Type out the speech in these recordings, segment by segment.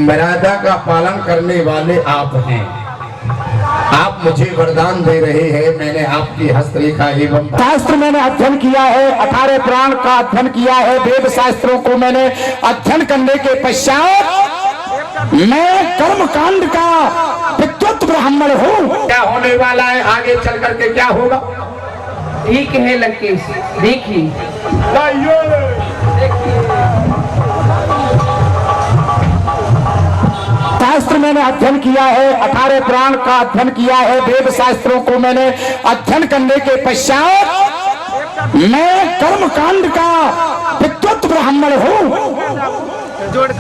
मर्यादा का पालन करने वाले आप हैं। आप मुझे वरदान दे रहे हैं। मैंने आपकी हस्तरेखा एवं शास्त्र मैंने अध्ययन किया है, 18 पुराण का अध्ययन किया है, वेद शास्त्रों को मैंने अध्ययन करने के पश्चात मैं कर्म कांड का विद्वत ब्राह्मण हूँ। क्या होने वाला है आगे चल करके, क्या होगा? ठीक है लंकेश, देखिए शास्त्र मैंने अध्ययन किया है, 18 पुराण का अध्ययन किया है, वेद शास्त्रों को मैंने अध्ययन करने के पश्चात मैं कर्म कांड का विद्वत ब्राह्मण हूँ।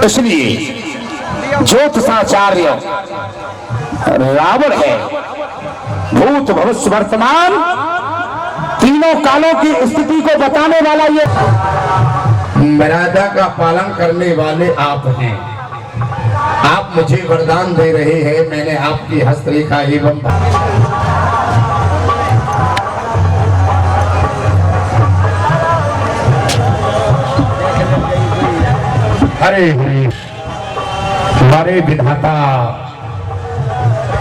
इसलिए ज्योतिषाचार्य रावण है, भूत भविष्य वर्तमान तीनों कालों की स्थिति को बताने वाला ये मर्यादा का पालन करने वाले आप हैं। आप मुझे वरदान दे रहे हैं। मैंने आपकी हस्तरेखा एवं हरे हरे हमारे विधाता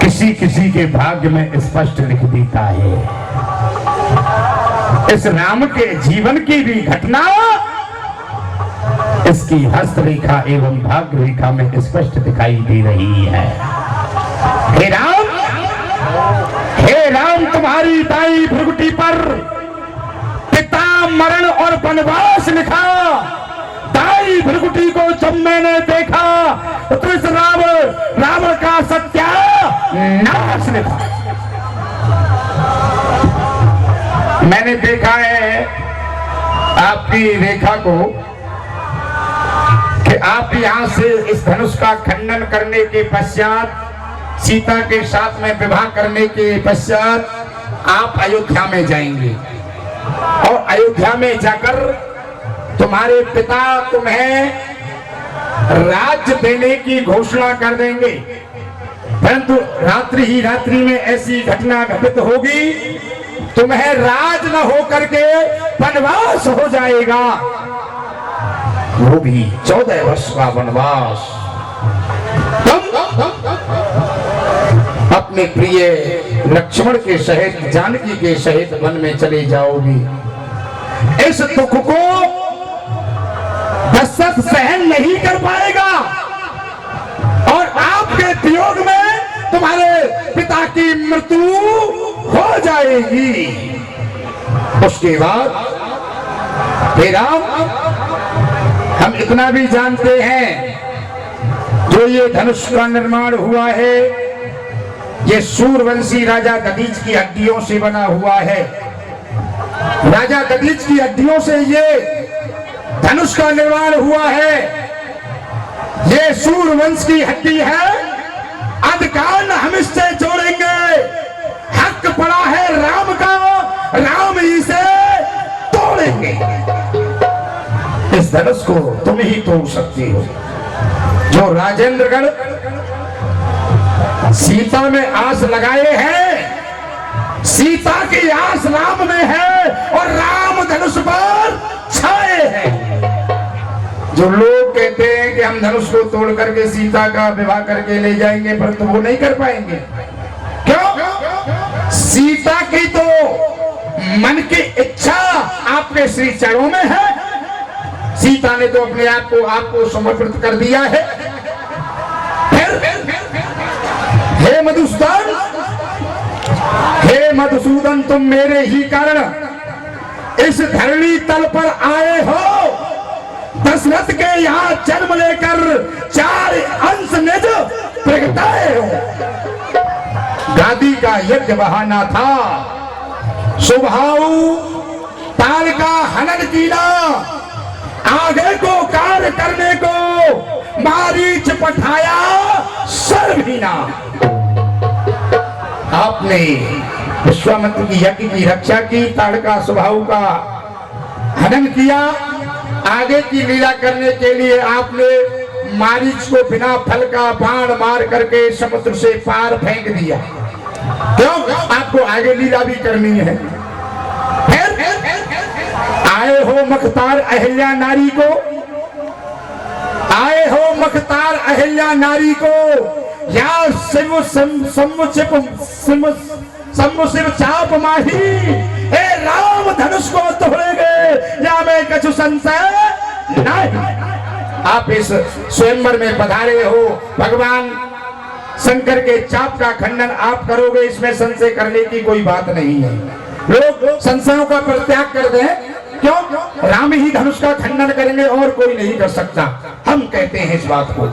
किसी किसी के भाग्य में स्पष्ट लिख देता है। इस राम के जीवन की भी घटना इसकी हस्तरेखा एवं भाग्य रेखा में स्पष्ट दिखाई दे रही है। हे राम तुम्हारी दाई भ्रुकुटी पर पिता मरण और वनवास लिखा। दाई भ्रुकुटी को जब मैंने देखा तो इस रावण का सत्यानाश लिखा। मैंने देखा है आपकी रेखा को कि आप यहां से इस धनुष का खंडन करने के पश्चात, सीता के साथ में विवाह करने के पश्चात आप अयोध्या में जाएंगे और अयोध्या में जाकर तुम्हारे पिता तुम्हें राज्य देने की घोषणा कर देंगे। परंतु रात्रि ही रात्रि में ऐसी घटना घटित होगी, तुम्हें राज न हो करके वनवास हो जाएगा, वो भी 14 वर्ष का वनवास। अपने प्रिय लक्ष्मण के सहित, जानकी के सहित वन में चले जाओगी। इस दुख को दशरथ सहन नहीं कर पाएगा और आपके वियोग में तुम्हारे पिता की मृत्यु हो जाएगी। उसके बाद फिर हम इतना भी जानते हैं, जो ये धनुष का निर्माण हुआ है ये सूरवंशी राजा दधीच की हड्डियों से बना हुआ है। राजा दधीच की हड्डियों से ये धनुष का निर्माण हुआ है। ये सूरवंश की हड्डी है। अधिकार हम इससे जोड़ेंगे। हक पड़ा है राम का, राम ही से तोड़ेंगे। इस धनुष को तुम ही तोड़ सकती हो। जो राजेंद्रगढ़ सीता में आस लगाए हैं, सीता की आस राम में है और राम धनुष पर छाए हैं। जो लोग कहते हैं कि हम धनुष को तोड़ करके सीता का विवाह करके ले जाएंगे, परंतु वो नहीं कर पाएंगे। क्यों? सीता की तो मन की इच्छा आपके श्री चरणों में है। सीता ने तो अपने आप को आपको समर्पित कर दिया है। हे मधुसूदन, हे मधुसूदन, तुम मेरे ही कारण इस धरणी तल पर आए हो। दशरथ के यहाँ जन्म लेकर 4 अंश निज प्रगटाए हो। गादी का यज्ञ बहाना था, सुभाऊ ताल का हनन कीना, आगे को कार्य करने को मारीच पठाया सर्वहीना। आपने विश्वामित्र की यज्ञ की रक्षा की, ताड़का स्वभाव का हनन किया। आगे की लीला करने के लिए आपने मारीच को बिना फल का बाण मार करके समुद्र से पार फेंक दिया। क्यों? आपको आगे लीला भी करनी है। फिर आए हो मखतार अहिल्या नारी को, आए हो मखतार अहिल्या नारी को या सम्मुसिव चाप माही हे राम धनुष को तोड़ेंगे या मैं कछु संशय नहीं। आप इस स्वयंवर में पधारे हो, भगवान शंकर के चाप का खंडन आप करोगे, इसमें संशय करने की कोई बात नहीं है। लोग संशयों का परित्याग कर दें, क्यों? राम ही धनुष का खंडन करेंगे और कोई नहीं कर सकता। हम कहते हैं इस बात को।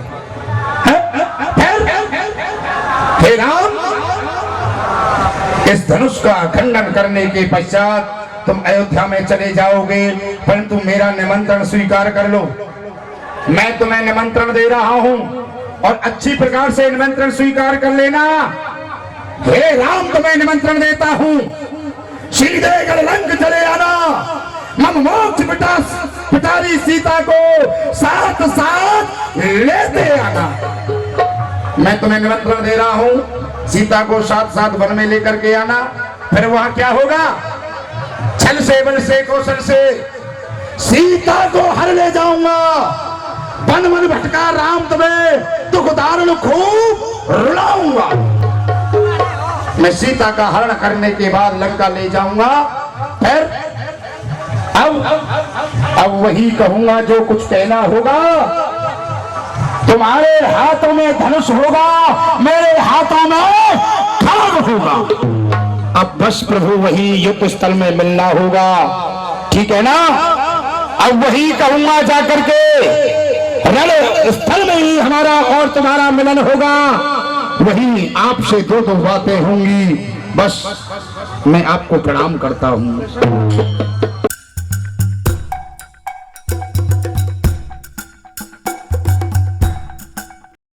हे राम, इस धनुष का खंडन करने के पश्चात तुम अयोध्या में चले जाओगे, परंतु मेरा निमंत्रण स्वीकार कर लो। मैं तुम्हें निमंत्रण दे रहा हूं और अच्छी प्रकार से निमंत्रण स्वीकार कर लेना। हे राम, तुम्हें निमंत्रण देता हूं, सीधे गढ़लंक चले आना, मम मोक्ष पिटारी सीता को साथ साथ लेते आना। मैं तुम्हें निमंत्रण दे रहा हूं, सीता को साथ साथ वन में लेकर के आना। फिर वहां क्या होगा? छल से बल से कौशल से सीता को हर ले जाऊंगा। वन वन भटका राम तुम्हें दुख दारुण खूब रुलाऊंगा। मैं सीता का हरण करने के बाद लंका ले जाऊंगा। फिर अब वही कहूंगा जो कुछ कहना होगा। तुम्हारे हाथों में धनुष होगा, मेरे हाथों में खड्ग होगा। अब बस प्रभु वही युद्ध स्थल में मिलना होगा, ठीक है ना? अब वही कहूंगा जाकर के रण स्थल में ही हमारा और तुम्हारा मिलन होगा। वही आपसे दो बातें होंगी। बस मैं आपको प्रणाम करता हूं।